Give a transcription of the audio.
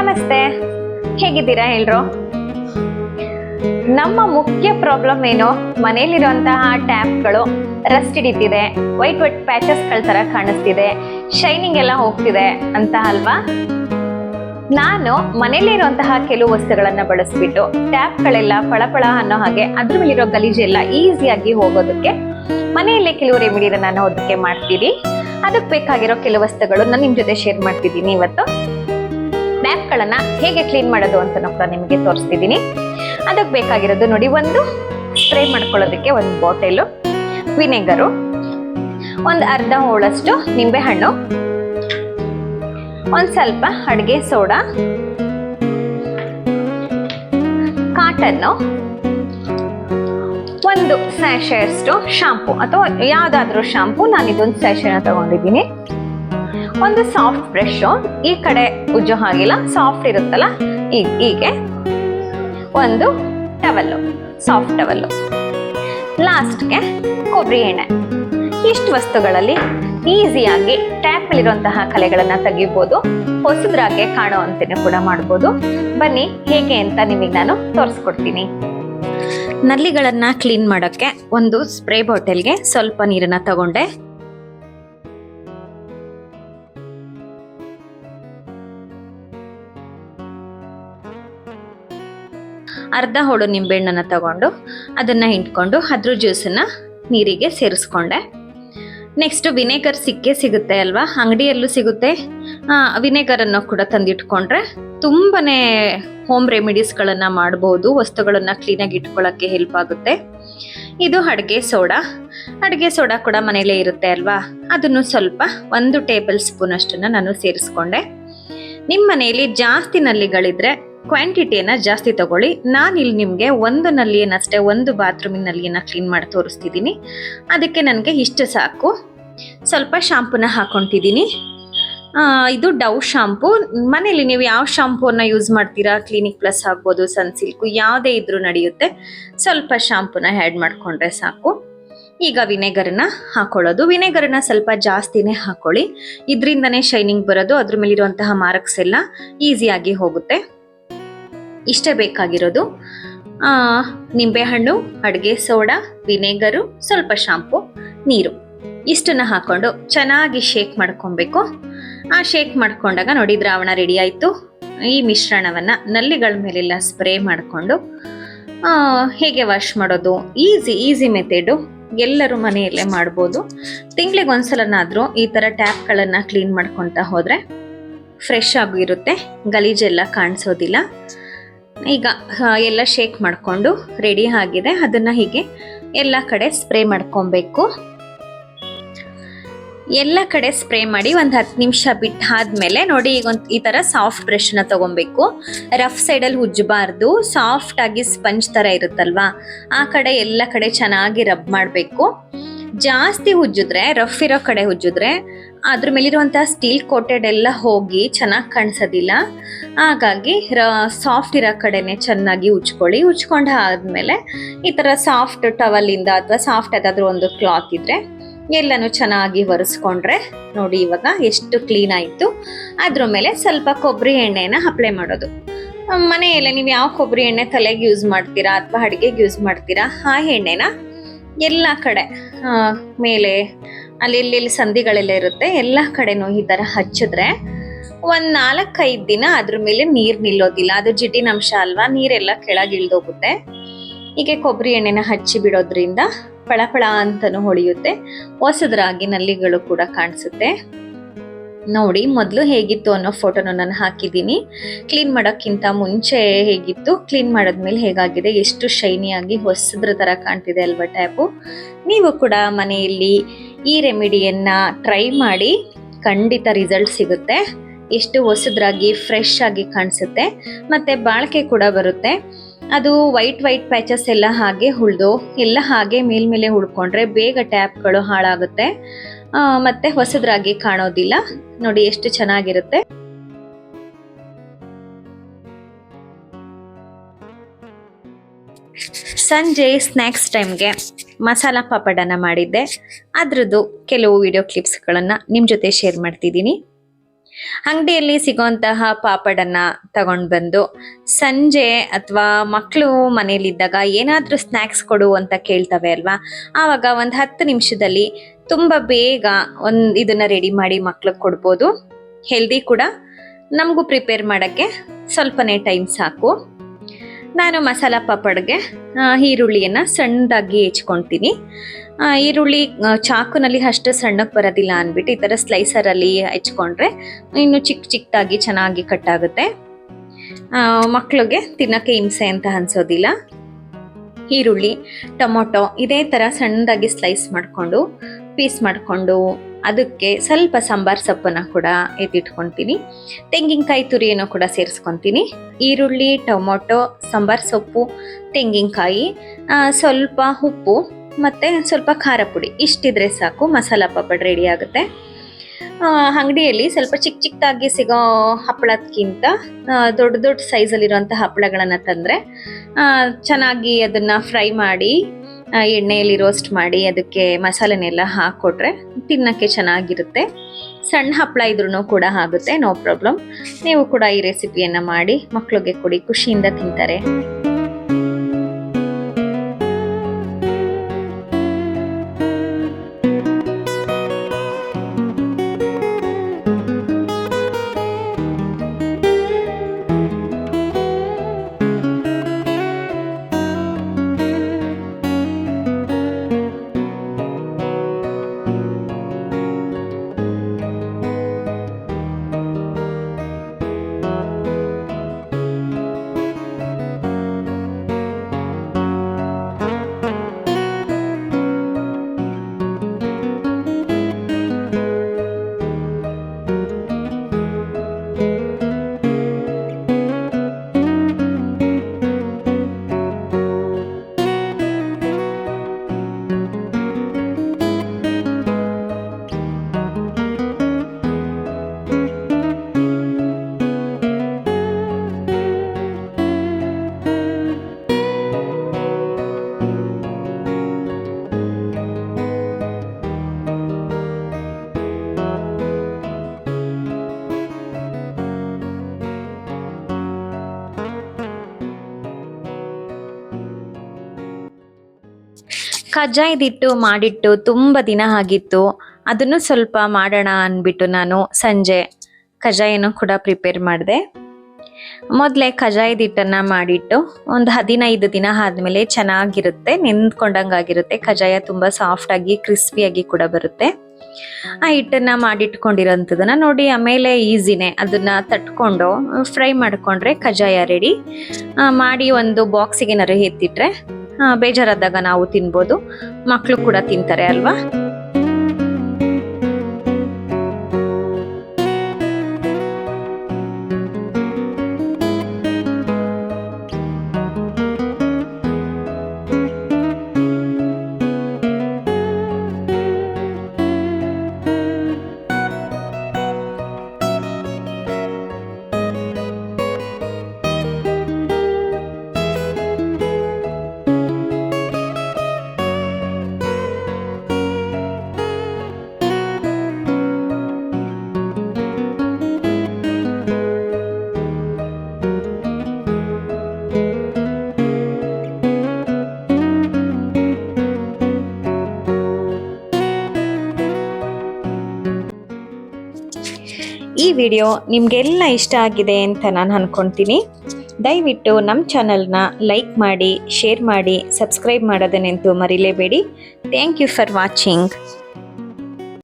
ನಮಸ್ತೆ, ಹೇಗಿದ್ದೀರಾ ಎಲ್ರು? ನಮ್ಮ ಮುಖ್ಯ ಪ್ರಾಬ್ಲಮ್ ಏನು, ಮನೆಯಲ್ಲಿರುವಂತಹ ಟ್ಯಾಪ್ಗಳು ರಸ್ಟ್ ಹಿಡಿತಿದೆ, ವೈಟ್ ವೈಟ್ ಪ್ಯಾಚಸ್ಗಳ ತರ ಕಾಣಿಸ್ತಿದೆ, ಶೈನಿಂಗ್ ಎಲ್ಲ ಹೋಗ್ತಿದೆ ಅಂತ ಅಲ್ವಾ? ನಾನು ಮನೆಯಲ್ಲಿರುವಂತಹ ಕೆಲವು ವಸ್ತುಗಳನ್ನ ಬಳಸ್ಬಿಟ್ಟು ಟ್ಯಾಪ್ಗಳೆಲ್ಲ ಫಳಫಳ ಅನ್ನೋ ಹಾಗೆ ಅದ್ರ ಮೇಲಿರೋ ಗಲೀಜೆಲ್ಲ ಈಸಿಯಾಗಿ ಹೋಗೋದಕ್ಕೆ ಮನೆಯಲ್ಲೇ ಕೆಲವು ರೆಮಿಡಿನ ನಾನು ಅದಕ್ಕೆ ಮಾಡ್ತೀನಿ. ಅದಕ್ಕೆ ಬೇಕಾಗಿರೋ ಕೆಲವು ವಸ್ತುಗಳು ನಾನು ನಿಮ್ ಜೊತೆ ಶೇರ್ ಮಾಡ್ತಿದ್ದೀನಿ. ಇವತ್ತು ಟ್ಯಾಪ್ಗಳನ್ನ ಹೇಗೆ ಕ್ಲೀನ್ ಮಾಡೋದು ಅಂತ ಕೂಡ ನಿಮಗೆ ತೋರಿಸ್ತಿದ್ದೀನಿ. ಅದಕ್ಕೆ ಬೇಕಾಗಿರೋದು ನೋಡಿ, ಒಂದು ಸ್ಪ್ರೇ ಮಾಡ್ಕೊಳ್ಳೋದಕ್ಕೆ ಒಂದು ಬಾಟಲು ವಿನೆಗರು, ಒಂದು ಅರ್ಧ ಹೋಳಷ್ಟು ನಿಂಬೆ ಹಣ್ಣು, ಒಂದ್ ಸ್ವಲ್ಪ ಅಡುಗೆ ಸೋಡಾ, ಕಾಟನ್ನು, ಒಂದು ಸ್ಯಾಶೆಯಷ್ಟು ಶಾಂಪು ಅಥವಾ ಯಾವ್ದಾದ್ರೂ ಶಾಂಪು, ನಾನು ಇದೊಂದು ಸ್ಯಾಶೆನ ತಗೊಂಡಿದ್ದೀನಿ. ಒಂದು ಸಾಫ್ಟ್ ಬ್ರಷ್, ಈ ಕಡೆ ಉಜ್ಜೋ ಹಾಗಿಲ್ಲ, ಸಾಫ್ಟ್ ಇರುತ್ತಲ್ಲ ಹೀಗೆ. ಒಂದು ಟವಲ್ಲು, ಸಾಫ್ಟ್ ಟವಲ್ಲು, ಲಾಸ್ಟ್ಗೆ ಕೊಬ್ಬರಿ ಎಣ್ಣೆ. ಇಷ್ಟು ವಸ್ತುಗಳಲ್ಲಿ ಈಸಿಯಾಗಿ ಟ್ಯಾಪ್ ಅಲ್ಲಿರುವಂತಹ ಕಲೆಗಳನ್ನ ತೆಗಿಬಹುದು, ಹೊಸದ್ರಾಗೆ ಕಾಣುವಂತೆಯೂ ಕೂಡ ಮಾಡ್ಬೋದು. ಬನ್ನಿ ಹೇಗೆ ಅಂತ ನಿಮಗೆ ನಾನು ತೋರಿಸ್ಕೊಡ್ತೀನಿ. ನಲ್ಲಿಗಳನ್ನ ಕ್ಲೀನ್ ಮಾಡೋಕ್ಕೆ ಒಂದು ಸ್ಪ್ರೇ ಬಾಟಲ್ಗೆ ಸ್ವಲ್ಪ ನೀರನ್ನ ತಗೊಂಡೆ. ಅರ್ಧ ಹೋಳು ನಿಂಬೆಹಣ್ಣನ್ನ ತಗೊಂಡು ಅದನ್ನ ಹಿಂಡ್ಕೊಂಡು ಅದ್ರ ಜ್ಯೂಸನ್ನ ನೀರಿಗೆ ಸೇರಿಸ್ಕೊಂಡೆ. ನೆಕ್ಸ್ಟ್ ವಿನೆಗರ್ ಸಿಗುತ್ತೆ ಅಲ್ವಾ, ಅಂಗಡಿಯಲ್ಲೂ ಸಿಗುತ್ತೆ. ವಿನೆಗರ್ ಅನ್ನು ಕೂಡ ತಂದಿಟ್ಕೊಂಡ್ರೆ ತುಂಬಾನೇ ಹೋಮ್ ರೆಮಿಡೀಸ್ಗಳನ್ನ ಮಾಡಬಹುದು, ವಸ್ತುಗಳನ್ನ ಕ್ಲೀನಾಗಿ ಇಟ್ಕೊಳ್ಳೋಕ್ಕೆ ಹೆಲ್ಪ್ ಆಗುತ್ತೆ. ಇದು ಅಡುಗೆ ಸೋಡಾ ಕೂಡ ಮನೇಲೇ ಇರುತ್ತೆ ಅಲ್ವಾ, ಅದನ್ನು ಸ್ವಲ್ಪ 1 ಟೇಬಲ್ ಸ್ಪೂನ್ ಅಷ್ಟನ್ನ ನಾನು ಸೇರಿಸ್ಕೊಂಡೆ. ನಿಮ್ಮ ಮನೆಯಲ್ಲಿ ಜಾಸ್ತಿ ನಲ್ಲಿಗಳಿದ್ರೆ ಕ್ವಾಂಟಿಟಿಯನ್ನ ಜಾಸ್ತಿ ತಗೊಳ್ಳಿ. ನಾನಿಲ್ಲಿ ನಿಮಗೆ ಒಂದು ನಲ್ಲಿಯನ್ನಷ್ಟೇ, ಒಂದು ಬಾತ್ರೂಮಿನ ನಲ್ಲಿಯನ್ನ ಕ್ಲೀನ್ ಮಾಡಿ ತೋರಿಸ್ತಿದ್ದೀನಿ. ಅದಕ್ಕೆ ನನಗೆ ಇಷ್ಟು ಸಾಕು. ಸ್ವಲ್ಪ ಶಾಂಪೂನ ಹಾಕೊತಿದ್ದೀನಿ. ಇದು ಡವ್ ಶಾಂಪೂ. ಮನೇಲಿ ನೀವು ಯಾವ ಶಾಂಪೂನ ಯೂಸ್ ಮಾಡ್ತೀರಾ, ಕ್ಲಿನಿಕ್ ಪ್ಲಸ್ ಆಗ್ಬೋದು, ಸನ್ಸಿಲ್ಕು, ಯಾವುದೇ ಇದ್ರೂ ನಡೆಯುತ್ತೆ. ಸ್ವಲ್ಪ ಶಾಂಪೂನ ಆ್ಯಡ್ ಮಾಡ್ಕೊಂಡ್ರೆ ಸಾಕು. ಈಗ ವಿನೆಗರ್ನ ಹಾಕೊಳ್ಳೋದು. ವಿನೆಗರ್ನ ಸ್ವಲ್ಪ ಜಾಸ್ತಿನೇ ಹಾಕೊಳ್ಳಿ, ಇದರಿಂದನೇ ಶೈನಿಂಗ್ ಬರೋದು, ಅದ್ರ ಮೇಲಿರುವಂತಹ ಮಾರ್ಕ್ಸ್ ಎಲ್ಲ ಈಸಿಯಾಗಿ ಹೋಗುತ್ತೆ. ಇಷ್ಟೇ ಬೇಕಾಗಿರೋದು. ನಿಂಬೆಹಣ್ಣು, ಅಡುಗೆ ಸೋಡಾ, ವಿನೆಗರು, ಸ್ವಲ್ಪ ಶಾಂಪು, ನೀರು, ಇಷ್ಟನ್ನ ಹಾಕೊಂಡು ಚೆನ್ನಾಗಿ ಶೇಕ್ ಮಾಡ್ಕೊಬೇಕು. ಶೇಕ್ ಮಾಡ್ಕೊಂಡಾಗ ನೋಡಿ ದ್ರಾವಣ ರೆಡಿ ಆಯಿತು. ಈ ಮಿಶ್ರಣವನ್ನ ನಲ್ಲಿಗಳ ಮೇಲೆಲ್ಲ ಸ್ಪ್ರೇ ಮಾಡಿಕೊಂಡು ಹೇಗೆ ವಾಶ್ ಮಾಡೋದು, ಈಸಿ ಮೆಥಡು, ಎಲ್ಲರೂ ಮನೆಯಲ್ಲೇ ಮಾಡ್ಬೋದು. ತಿಂಗಳಿಗೆ ಒಂದ್ಸಲನಾದರೂ ಈ ಥರ ಟ್ಯಾಪ್ಗಳನ್ನು ಕ್ಲೀನ್ ಮಾಡ್ಕೊತಾ ಹೋದರೆ ಫ್ರೆಶ್ ಆಗಿರುತ್ತೆ, ಗಲೀಜೆಲ್ಲ ಕಾಣಿಸೋದಿಲ್ಲ. ಈಗ ಎಲ್ಲ ಶೇಕ್ ಮಾಡಿಕೊಂಡು ರೆಡಿ ಆಗಿದೆ. ಅದನ್ನು ಹೀಗೆ ಎಲ್ಲ ಕಡೆ ಸ್ಪ್ರೇ ಮಾಡ್ಕೊಬೇಕು. ಎಲ್ಲ ಕಡೆ ಸ್ಪ್ರೇ ಮಾಡಿ ಒಂದು 10 ನಿಮಿಷ ಬಿಟ್ಟಾದ್ಮೇಲೆ ನೋಡಿ, ಈಗ ಈ ಥರ ಸಾಫ್ಟ್ ಬ್ರಷ್ನ ತಗೊಬೇಕು. ರಫ್ ಸೈಡಲ್ಲಿ ಉಜ್ಜಬಾರ್ದು, ಸಾಫ್ಟ್ ಆಗಿ ಸ್ಪಂಜ್ ಥರ ಇರುತ್ತಲ್ವಾ, ಆ ಕಡೆ ಎಲ್ಲ ಕಡೆ ಚೆನ್ನಾಗಿ ರಬ್ ಮಾಡಬೇಕು. ಜಾಸ್ತಿ ಉಜ್ಜಿದ್ರೆ, ರಫ್ ಇರೋ ಕಡೆ ಉಜ್ಜಿದ್ರೆ ಅದ್ರ ಮೇಲಿರುವಂತಹ ಸ್ಟೀಲ್ ಕೋಟೆಡ್ ಎಲ್ಲ ಹೋಗಿ ಚೆನ್ನಾಗಿ ಕಾಣಿಸೋದಿಲ್ಲ. ಹಾಗಾಗಿ ಸಾಫ್ಟ್ ಇರೋ ಕಡೆನೆ ಚೆನ್ನಾಗಿ ಉಜ್ಕೊಳ್ಳಿ. ಉಜ್ಕೊಂಡ ಆದ್ಮೇಲೆ ಈ ಥರ ಸಾಫ್ಟ್ ಟವಲಿಂದ ಅಥವಾ ಸಾಫ್ಟ್ ಯಾವ್ದಾದ್ರು ಒಂದು ಕ್ಲಾತ್ ಇದ್ರೆ ಎಲ್ಲನೂ ಚೆನ್ನಾಗಿ ಒರೆಸ್ಕೊಂಡ್ರೆ ನೋಡಿ ಇವಾಗ ಎಷ್ಟು ಕ್ಲೀನ್ ಆಯಿತು. ಅದ್ರ ಮೇಲೆ ಸ್ವಲ್ಪ ಕೊಬ್ಬರಿ ಎಣ್ಣೆನ ಅಪ್ಲೈ ಮಾಡೋದು. ಮನೆಯಲ್ಲೇ ನೀವು ಯಾವ ಕೊಬ್ಬರಿ ಎಣ್ಣೆ ತಲೆಗೆ ಯೂಸ್ ಮಾಡ್ತೀರಾ ಅಥವಾ ಅಡುಗೆಗೆ ಯೂಸ್ ಮಾಡ್ತೀರಾ, ಆ ಎಣ್ಣೆನ ಎಲ್ಲ ಕಡೆ ಮೇಲೆ ಅಲ್ಲಿ ಸಂಧಿಗಳೆಲ್ಲ ಇರುತ್ತೆ, ಎಲ್ಲ ಕಡೆನೂ ಈ ಥರ ಹಚ್ಚಿದ್ರೆ ಒಂದು 4-5 ದಿನ ಅದ್ರ ಮೇಲೆ ನೀರು ನಿಲ್ಲೋದಿಲ್ಲ. ಅದು ಜಿಡ್ಡಿನ ಅಂಶ ಅಲ್ವಾ, ನೀರೆಲ್ಲ ಕೆಳಗೆ ಇಳ್ದೋಗುತ್ತೆ. ಹೀಗೆ ಕೊಬ್ಬರಿ ಎಣ್ಣೆನ ಹಚ್ಚಿ ಬಿಡೋದ್ರಿಂದ ಫಳಫಳ ಅಂತನೂ ಹೊಳೆಯುತ್ತೆ, ಹೊಸದ್ರಾಗಿ ನಲ್ಲಿಗಳು ಕೂಡ ಕಾಣಿಸುತ್ತೆ. ನೋಡಿ ಮೊದಲು ಹೇಗಿತ್ತು ಅನ್ನೋ ಫೋಟೋನ ನಾನು ಹಾಕಿದ್ದೀನಿ. ಕ್ಲೀನ್ ಮಾಡೋಕ್ಕಿಂತ ಮುಂಚೆ ಹೇಗಿತ್ತು, ಕ್ಲೀನ್ ಮಾಡಿದ್ಮೇಲೆ ಹೇಗಾಗಿದೆ, ಎಷ್ಟು ಶೈನಿಯಾಗಿ ಹೊಸದ್ರ ಥರ ಕಾಣ್ತಿದೆ ಅಲ್ವಾ ಟ್ಯಾಪು. ನೀವು ಕೂಡ ಮನೆಯಲ್ಲಿ ಈ ರೆಮಿಡಿಯನ್ನ ಟ್ರೈ ಮಾಡಿ, ಖಂಡಿತ ರಿಸಲ್ಟ್ ಸಿಗುತ್ತೆ. ಎಷ್ಟು ಹೊಸದ್ರಾಗಿ ಫ್ರೆಶ್ ಆಗಿ ಕಾಣಿಸುತ್ತೆ, ಮತ್ತೆ ಬಾಳಿಕೆ ಕೂಡ ಬರುತ್ತೆ. ಅದು ವೈಟ್ ಪ್ಯಾಚಸ್ ಎಲ್ಲ ಹಾಗೆ ಉಳ್ದು ಎಲ್ಲ ಹಾಗೆ ಮೇಲ್ಮೇಲೆ ಉಳ್ಕೊಂಡ್ರೆ ಬೇಗ ಟ್ಯಾಪ್ಗಳು ಹಾಳಾಗುತ್ತೆ, ಮತ್ತೆ ಹೊಸದ್ರಾಗಿ ಕಾಣೋದಿಲ್ಲ. ನೋಡಿ ಎಷ್ಟು ಚೆನ್ನಾಗಿರುತ್ತೆ. ಸಂಜೆ ಸ್ನ್ಯಾಕ್ಸ್ ಟೈಮ್ಗೆ ಮಸಾಲಾ ಪಾಪಡನ ಮಾಡಿದ್ದೆ, ಅದ್ರದ್ದು ಕೆಲವು ವಿಡಿಯೋ ಕ್ಲಿಪ್ಸ್ಗಳನ್ನು ನಿಮ್ಮ ಜೊತೆ ಶೇರ್ ಮಾಡ್ತಿದ್ದೀನಿ. ಅಂಗಡಿಯಲ್ಲಿ ಸಿಗೋಂತಹ ಪಾಪಡನ್ನು ತಗೊಂಡು ಬಂದು ಸಂಜೆ ಅಥವಾ ಮಕ್ಕಳು ಮನೇಲಿದ್ದಾಗ ಏನಾದರೂ ಸ್ನ್ಯಾಕ್ಸ್ ಕೊಡು ಅಂತ ಕೇಳ್ತವೆ ಅಲ್ವಾ, ಆವಾಗ ಒಂದು 10 ನಿಮಿಷದಲ್ಲಿ ತುಂಬ ಬೇಗ ಇದನ್ನು ರೆಡಿ ಮಾಡಿ ಮಕ್ಳಿಗೆ ಕೊಡ್ಬೋದು. ಹೆಲ್ದಿ ಕೂಡ, ನಮಗೂ ಪ್ರಿಪೇರ್ ಮಾಡೋಕ್ಕೆ ಸ್ವಲ್ಪನೇ ಟೈಮ್ ಸಾಕು. ನಾನು ಮಸಾಲ ಪಾಪಡ್ಗೆ ಈರುಳ್ಳಿಯನ್ನು ಸಣ್ಣದಾಗಿ ಹೆಚ್ಕೊಳ್ತೀನಿ. ಈರುಳ್ಳಿ ಚಾಕುನಲ್ಲಿ ಅಷ್ಟು ಸಣ್ಣಕ್ಕೆ ಬರೋದಿಲ್ಲ ಅಂದ್ಬಿಟ್ಟು ಈ ಥರ ಸ್ಲೈಸರಲ್ಲಿ ಹೆಚ್ಕೊಂಡ್ರೆ ಇನ್ನು ಚಿಕ್ಕದಾಗಿ ಚೆನ್ನಾಗಿ ಕಟ್ಟಾಗುತ್ತೆ. ಮಕ್ಕಳಿಗೆ ತಿನ್ನೋಕ್ಕೆ ಹಿಂಸೆ ಅಂತ ಅನಿಸೋದಿಲ್ಲ. ಈರುಳ್ಳಿ, ಟೊಮೊಟೊ ಇದೇ ಥರ ಸಣ್ಣದಾಗಿ ಸ್ಲೈಸ್ ಮಾಡಿಕೊಂಡು ಪೀಸ್ ಮಾಡಿಕೊಂಡು ಅದಕ್ಕೆ ಸ್ವಲ್ಪ ಸಾಂಬಾರ್ ಸೊಪ್ಪನ್ನು ಕೂಡ ಎತ್ತಿಟ್ಕೊತೀನಿ. ತೆಂಗಿನಕಾಯಿ ತುರಿಯನ್ನು ಕೂಡ ಸೇರಿಸ್ಕೊತೀನಿ. ಈರುಳ್ಳಿ, ಟೊಮೊಟೊ, ಸಾಂಬಾರ್ ಸೊಪ್ಪು, ತೆಂಗಿನಕಾಯಿ, ಸ್ವಲ್ಪ ಉಪ್ಪು ಮತ್ತು ಸ್ವಲ್ಪ ಖಾರ ಪುಡಿ ಇಷ್ಟಿದ್ರೆ ಸಾಕು, ಮಸಾಲ ಪಾಪಡ್ ರೆಡಿ ಆಗುತ್ತೆ. ಅಂಗಡಿಯಲ್ಲಿ ಸ್ವಲ್ಪ ಚಿಕ್ಕದಾಗಿ ಸಿಗೋ ಹಪ್ಪಳಕ್ಕಿಂತ ದೊಡ್ಡ ಸೈಜಲ್ಲಿರುವಂಥ ಹಪ್ಪಳಗಳನ್ನು ತಂದರೆ ಚೆನ್ನಾಗಿ ಅದನ್ನು ಫ್ರೈ ಮಾಡಿ ಎಣ್ಣೆಯಲ್ಲಿ ರೋಸ್ಟ್ ಮಾಡಿ ಅದಕ್ಕೆ ಮಸಾಲೆನೆಲ್ಲ ಹಾಕ್ಕೊಟ್ರೆ ತಿನ್ನೋಕ್ಕೆ ಚೆನ್ನಾಗಿರುತ್ತೆ. ಸಣ್ಣ ಹಪ್ಪಳ ಇದ್ರೂ ಕೂಡ ಆಗುತ್ತೆ, ನೋ ಪ್ರಾಬ್ಲಮ್. ನೀವು ಕೂಡ ಈ ರೆಸಿಪಿಯನ್ನು ಮಾಡಿ ಮಕ್ಕಳಿಗೆ ಕೊಡಿ, ಖುಷಿಯಿಂದ ತಿಂತಾರೆ. ಕಜ್ಜಾಯದಿಟ್ಟು ಮಾಡಿಟ್ಟು ತುಂಬ ದಿನ ಆಗಿತ್ತು. ಅದನ್ನು ಸ್ವಲ್ಪ ಮಾಡೋಣ ಅಂದ್ಬಿಟ್ಟು ನಾನು ಸಂಜೆ ಕಜ್ಜಾಯನೂ ಕೂಡ ಪ್ರಿಪೇರ್ ಮಾಡಿದೆ. ಮೊದಲೇ ಕಜ್ಜಾಯದಿಟ್ಟನ್ನು ಮಾಡಿಟ್ಟು ಒಂದು 15 ದಿನ ಆದಮೇಲೆ ಚೆನ್ನಾಗಿರುತ್ತೆ, ನೆಂದ್ಕೊಂಡಂಗಾಗಿರುತ್ತೆ. ಕಜ್ಜಾಯ ತುಂಬ ಸಾಫ್ಟಾಗಿ ಕ್ರಿಸ್ಪಿಯಾಗಿ ಕೂಡ ಬರುತ್ತೆ. ಆ ಹಿಟ್ಟನ್ನು ಮಾಡಿಟ್ಕೊಂಡಿರೋಂಥದ್ದನ್ನು ನೋಡಿ, ಆಮೇಲೆ ಈಸಿನೇ ಅದನ್ನು ತಟ್ಕೊಂಡು ಫ್ರೈ ಮಾಡಿಕೊಂಡ್ರೆ ಕಜ್ಜಾಯ ರೆಡಿ. ಮಾಡಿ ಒಂದು ಬಾಕ್ಸಿಗೆ ಏನಾದ್ರು ಎತ್ತಿಟ್ರೆ ಬೇಜಾರಾದಾಗ ನಾವು ತಿನ್ಬೋದು, ಮಕ್ಕಳು ಕೂಡ ತಿಂತಾರೆ ಅಲ್ವಾ. ಈ ವಿಡಿಯೋ ನಿಮಗೆಲ್ಲ ಇಷ್ಟ ಆಗಿದೆ ಅಂತ ನಾನು ಅಂದ್ಕೊಳ್ತೀನಿ. ದಯವಿಟ್ಟು ನಮ್ಮ ಚಾನಲ್ನ ಲೈಕ್ ಮಾಡಿ, ಶೇರ್ ಮಾಡಿ, ಸಬ್ಸ್ಕ್ರೈಬ್ ಮಾಡೋದನ್ನೆಂತೂ ಮರಿಲೇಬೇಡಿ. Thank you for watching.